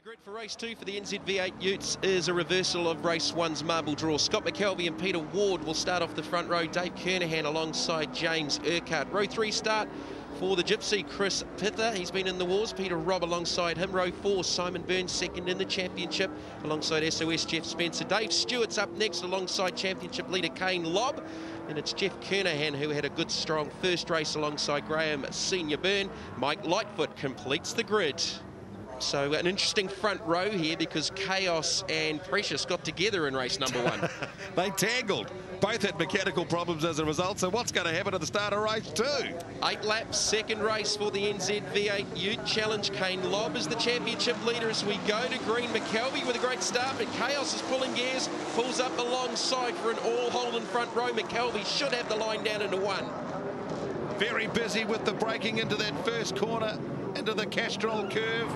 grid for race 2 for the NZ V8 Utes is a reversal of race 1's marble draw. Scott McKelvey and Peter Ward will start off the front row. Dave Kernahan alongside James Urquhart. Row 3 start for the Gypsy, Chris Pither. He's been in the wars. Peter Robb alongside him. Row 4, Simon Burns second in the championship alongside SOS Jeff Spencer. Dave Stewart's up next alongside championship leader Kane Lobb. And it's Jeff Kernahan who had a good strong first race alongside Graham Senior Byrne. Mike Lightfoot completes the grid. So an interesting front row here because Chaos and Precious got together in race number 1. They tangled. Both had mechanical problems as a result. So what's going to happen at the start of race 2? 8 laps, second race for the NZ V8 Ute Challenge. Kane Lobb is the championship leader as we go to green. McKelvey with a great start, but Chaos is pulling gears, pulls up alongside for an all-Holden front row. McKelvey should have the line down into 1. Very busy with the braking into that first corner, into the Castrol curve.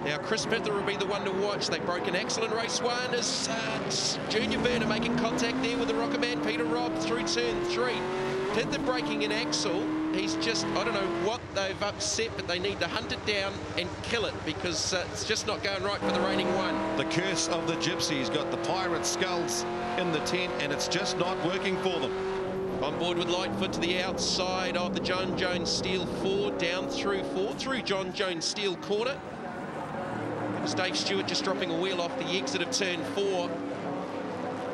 Now, Chris Pither will be the one to watch. They broke an excellent race 1 as Junior Burner making contact there with the rocker man, Peter Robb, through turn 3. Pither breaking an axle. He's just, I don't know what they've upset, but they need to hunt it down and kill it because it's just not going right for the reigning 1. The curse of the Gypsies got the pirate skulls in the tent, and it's just not working for them. On board with Lightfoot to the outside of the John Jones Steel 4, down through 4, through John Jones Steel quarter. Dave Stewart just dropping a wheel off the exit of turn 4.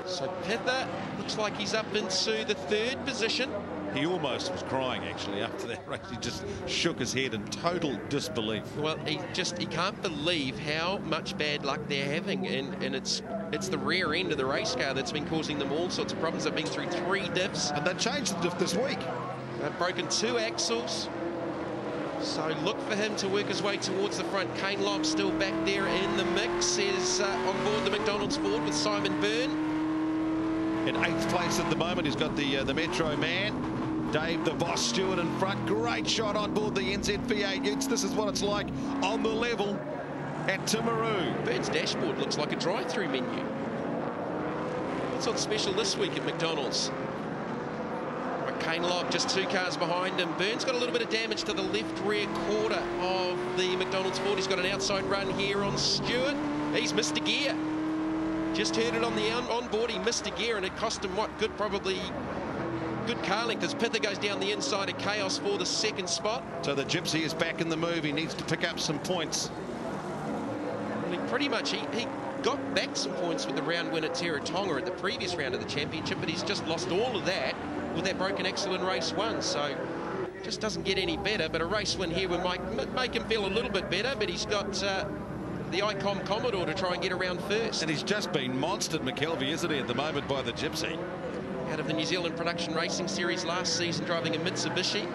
So Pither looks like he's up into the 3rd position. He almost was crying actually after that race. He just shook his head in total disbelief. Well, he can't believe how much bad luck they're having, and it's the rear end of the race car that's been causing them all sorts of problems. They've been through 3 diffs. And they changed the diff this week. They've broken 2 axles. So look for him to work his way towards the front. Kane Lobb still back there in the mix. Is on board the McDonald's Ford with Simon Byrne. In 8th place at the moment, he's got the Metro man. Dave the Boss Stewart in front. Great shot on board the NZ V8 Utes. This is what it's like on the level at Timaru. Byrne's dashboard looks like a drive-through menu. What's on special this week at McDonald's? Kane Lobb just 2 cars behind him. Burns got a little bit of damage to the left rear quarter of the McDonald's Ford. He's got an outside run here on Stewart. He's missed a gear. Just heard it on the onboard. He missed a gear and it cost him what? Good car length as Pither goes down the inside of Chaos for the 2nd spot. So the Gypsy is back in the move. He needs to pick up some points. Well, he pretty much, he got back some points with the round win at Tonga at the previous round of the championship, but he's just lost all of that with that broken axle in race 1, so just doesn't get any better. But a race win here would make him feel a little bit better, but he's got the Icom Commodore to try and get around first. And he's just been monstered, McKelvey, isn't he, at the moment by the Gypsy? Out of the New Zealand Production Racing Series last season, driving a Mitsubishi,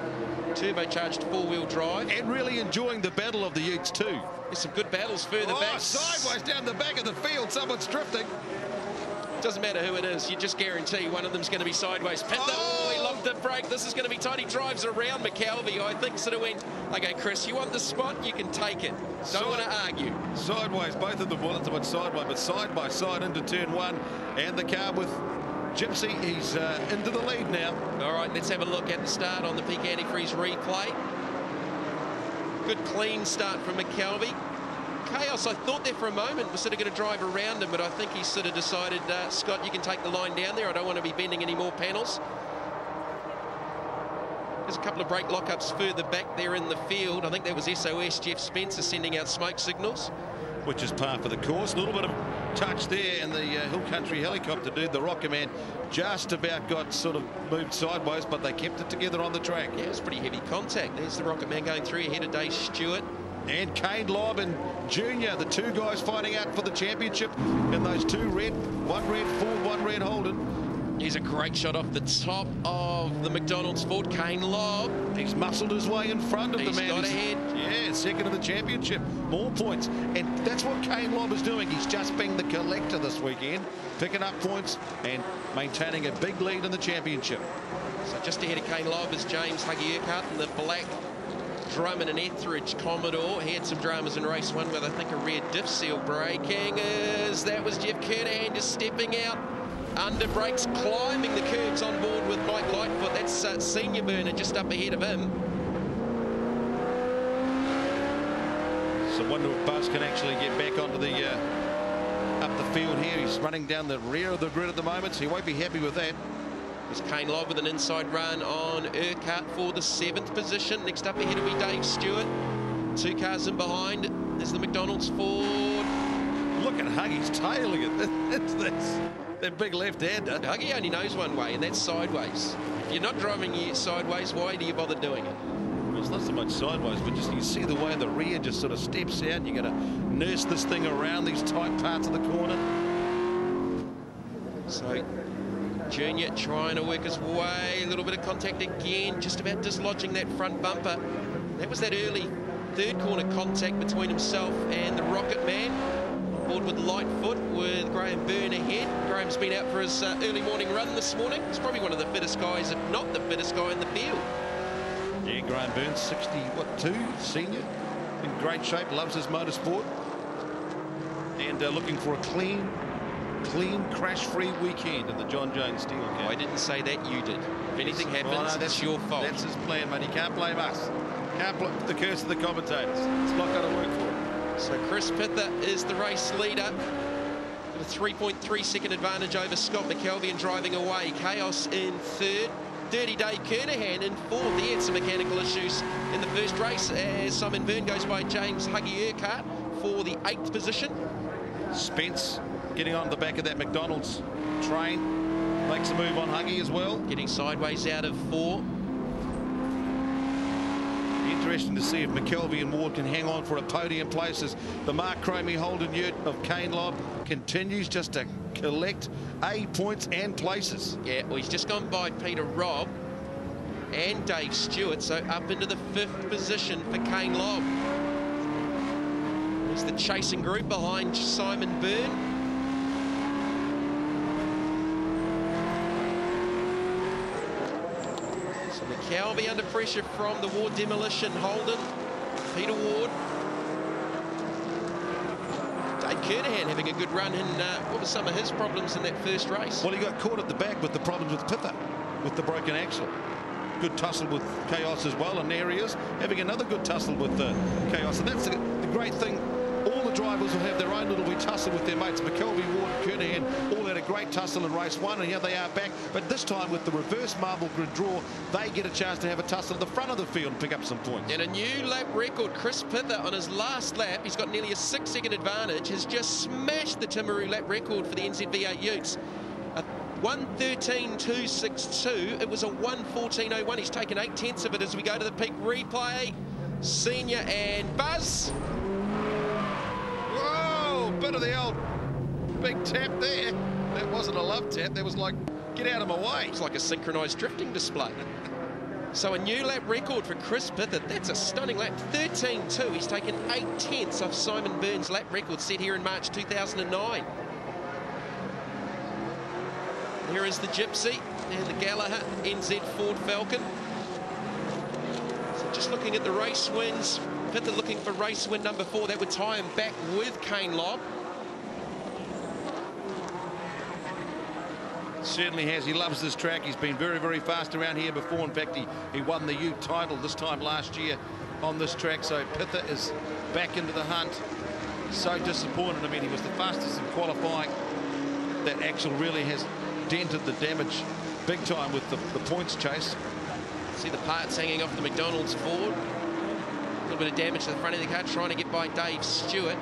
turbocharged 4-wheel drive. And really enjoying the battle of the Utes too. There's some good battles further back. Sideways down the back of the field, someone's drifting. Doesn't matter who it is, you just guarantee one of them's going to be sideways. Pither, he locked the brake. This is going to be tight. He drives around McKelvey. I think sort of went, okay, Chris, you want the spot? You can take it. Don't want to argue. Sideways, both of them wanted to went sideways, but side by side into turn 1. And the car with Gypsy, he's into the lead now. All right, let's have a look at the start on the peak antifreeze replay. Good clean start from McKelvey. Chaos, I thought there for a moment, was sort of going to drive around him, but I think he sort of decided, Scott, you can take the line down there. I don't want to be bending any more panels. There's a couple of brake lockups further back there in the field. I think that was SOS Jeff Spencer sending out smoke signals. Which is par for the course. A little bit of touch there, and the Hill Country helicopter dude, the rocker man, just about got sort of moved sideways, but they kept it together on the track. Yeah, it was pretty heavy contact. There's the rocket man going through ahead of Dave Stewart. And Kane Lobb and Junior, the 2 guys fighting out for the championship in those 2 red, 1 red Ford, 1 red Holden. Here's a great shot off the top of the McDonald's Ford. Kane Lobb. He's muscled his way in front of the man. He's got ahead. Yeah, 2nd of the championship. More points. And that's what Kane Lobb is doing. He's just being the collector this weekend, picking up points and maintaining a big lead in the championship. So just ahead of Kane Lobb is James Huggy Urquhart in the black Drummond and Etheridge Commodore. He had some dramas in race 1 with, I think, a rear diff seal breaking. That was Jeff Kernahan just stepping out. Under brakes, climbing the curves on board with Mike Lightfoot. That's Senior Burner just up ahead of him. Some wonder if Buzz can actually get back onto the up the field here. He's running down the rear of the grid at the moment, so he won't be happy with that. There's Kane Lobb with an inside run on Urquhart for the 7th position. Next up ahead will be Dave Stewart. 2 cars in behind. There's the McDonald's Ford. Look at Huggy's tailing it. It's that big left-hander. Huggy only knows one way, and that's sideways. If you're not driving sideways, why do you bother doing it? Well, it's not so much sideways, but just you see the way the rear just sort of steps out. You're going to nurse this thing around these tight parts of the corner. So Junior trying to work his way, a little bit of contact again, just about dislodging that front bumper. That was that early 3rd corner contact between himself and the Rocket Man. On board with Lightfoot with Graham Byrne ahead. Graham's been out for his early morning run this morning. He's probably one of the fittest guys, if not the fittest guy in the field. Yeah, Graham Byrne, 62 senior, in great shape, loves his motorsport, and looking for a clean, crash-free weekend in the John Jones Steel Car. I didn't say that, you did. If anything happens, that's your fault. That's his plan, mate. He can't blame us. Can't blame the curse of the commentators. It's not going to work for him. So Chris Pither is the race leader with a 3.3 second advantage over Scott McKelvey and driving away. Chaos in 3rd. Dirty Dave Kernahan in 4th. He had some mechanical issues in the first race as Simon Byrne goes by James Huggy Urquhart for the 8th position. Spence getting on the back of that McDonald's train. Makes a move on Huggy as well. Getting sideways out of 4. Interesting to see if McKelvey and Ward can hang on for a podium place as the Mark Cromie Holden Ute of Kane Lobb continues just to collect A points and places. Yeah, well, he's just gone by Peter Robb and Dave Stewart, so up into the 5th position for Kane Lobb. There's the chasing group behind Simon Byrne. McKelvey under pressure from the Ward Demolition. Holden, Peter Ward. Dave Kernahan having a good run in what were some of his problems in that first race? Well, he got caught at the back with the problems with Pither, with the broken axle. Good tussle with Chaos as well, and there he is, having another good tussle with Chaos. And that's the great thing. All the drivers will have their own little wee tussle with their mates. McKelvey, Ward, Kernahan all had a great tussle in race 1, and here they are back. But this time with the reverse marble grid draw, they get a chance to have a tussle at the front of the field and pick up some points. And a new lap record. Chris Pither on his last lap, he's got nearly a 6-second advantage, has just smashed the Timaru lap record for the NZ V8 Utes. A 1:13.262. It was a 1:14.01. He's taken 8/10 of it as we go to the peak replay. Senior and Buzz. Bit of the old big tap there. That wasn't a love tap. That was like, get out of my way. It's like a synchronised drifting display. So a new lap record for Chris Pither. That's a stunning lap. 13.2. He's taken 8/10 off Simon Byrne's lap record set here in March 2009. Here is the Gypsy and the Gallagher NZ Ford Falcon. So just looking at the race wins. Pither looking for race win number 4. That would tie him back with Kane Lobb. Certainly has. He loves this track. He's been very, very fast around here before. In fact, he won the Ute title this time last year on this track. So Pither is back into the hunt. So disappointed. I mean, he was the fastest in qualifying. That axle really has dented the damage big time with the points chase. See the parts hanging off the McDonald's Ford. A little bit of damage to the front of the car, trying to get by Dave Stewart.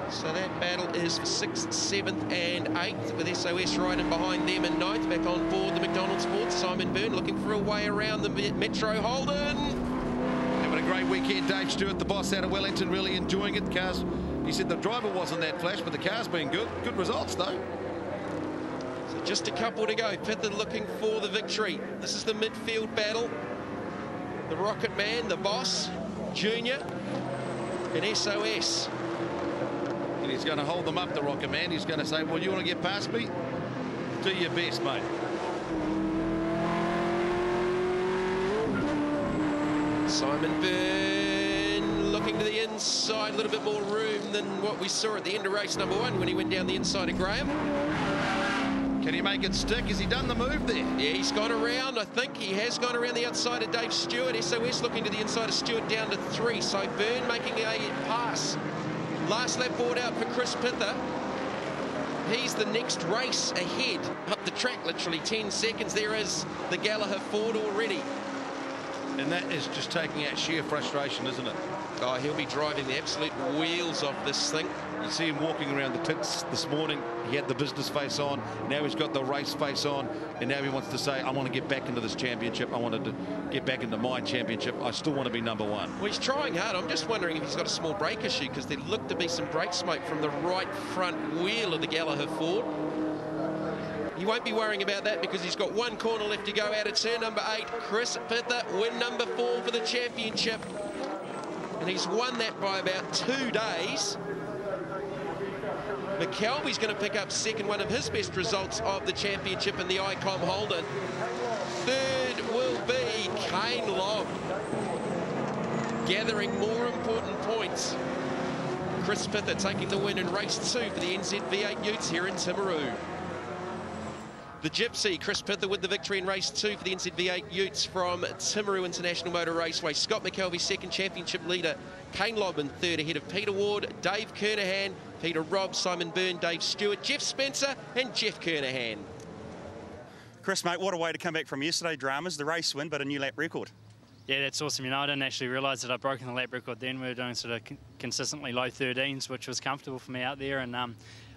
So that battle is for 6th, 7th and 8th, with SOS right in behind them in 9th. Back on board the McDonald's Ford. Simon Byrne looking for a way around the Metro Holden. Having a great weekend, Dave Stewart, the boss out of Wellington, really enjoying it. Cars, he said the driver wasn't that flash, but the car's been good. Good results, though. So just a couple to go. Pither looking for the victory. This is the midfield battle. The Rocket Man, the boss, Junior, and SOS. And he's going to hold them up, the Rocket Man. He's going to say, well, you want to get past me? Do your best, mate. Simon Byrne looking to the inside, a little bit more room than what we saw at the end of race number 1 when he went down the inside of Graham. Can he make it stick? Has he done the move there? Yeah, he's gone around. I think he has gone around the outside of Dave Stewart. SOS looking to the inside of Stewart down to 3. So Byrne making a pass Last lap board out for Chris Pither. He's the next race ahead up the track, literally 10 seconds. There is the Gallagher Ford already. And that is just taking out sheer frustration, isn't it? Oh, he'll be driving the absolute wheels off this thing. You see him walking around the tits this morning. He had the business face on. Now he's got the race face on. And now he wants to say, I want to get back into this championship. I wanted to get back into my championship. I still want to be number one. Well, he's trying hard. I'm just wondering if he's got a small brake issue, because there looked to be some brake smoke from the right front wheel of the Gallagher Ford. He won't be worrying about that because he's got one corner left to go out of turn number 8. Chris Pither, win number 4 for the championship. And he's won that by about 2 days. McKelvey's going to pick up second, one of his best results of the championship in the ICOM Holden. Third will be Kane Lobb, gathering more important points. Chris Pither taking the win in race 2 for the NZ V8 Utes here in Timaru. The Gypsy, Chris Pither with the victory in race 2 for the NZ V8 Utes from Timaru International Motor Raceway. Scott McKelvey, second championship leader. Kane Lobb in third ahead of Peter Ward, Dave Kernahan, Peter Robb, Simon Byrne, Dave Stewart, Jeff Spencer and Jeff Kernahan. Chris, mate, what a way to come back from yesterday. Dramas, the race win, but a new lap record. Yeah, that's awesome. You know, I didn't actually realise that I'd broken the lap record then. We were doing sort of consistently low 13s, which was comfortable for me out there. And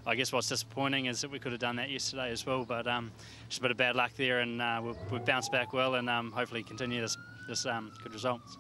I guess what's disappointing is that we could have done that yesterday as well. But just a bit of bad luck there, and we've bounced back well, and hopefully continue this good results.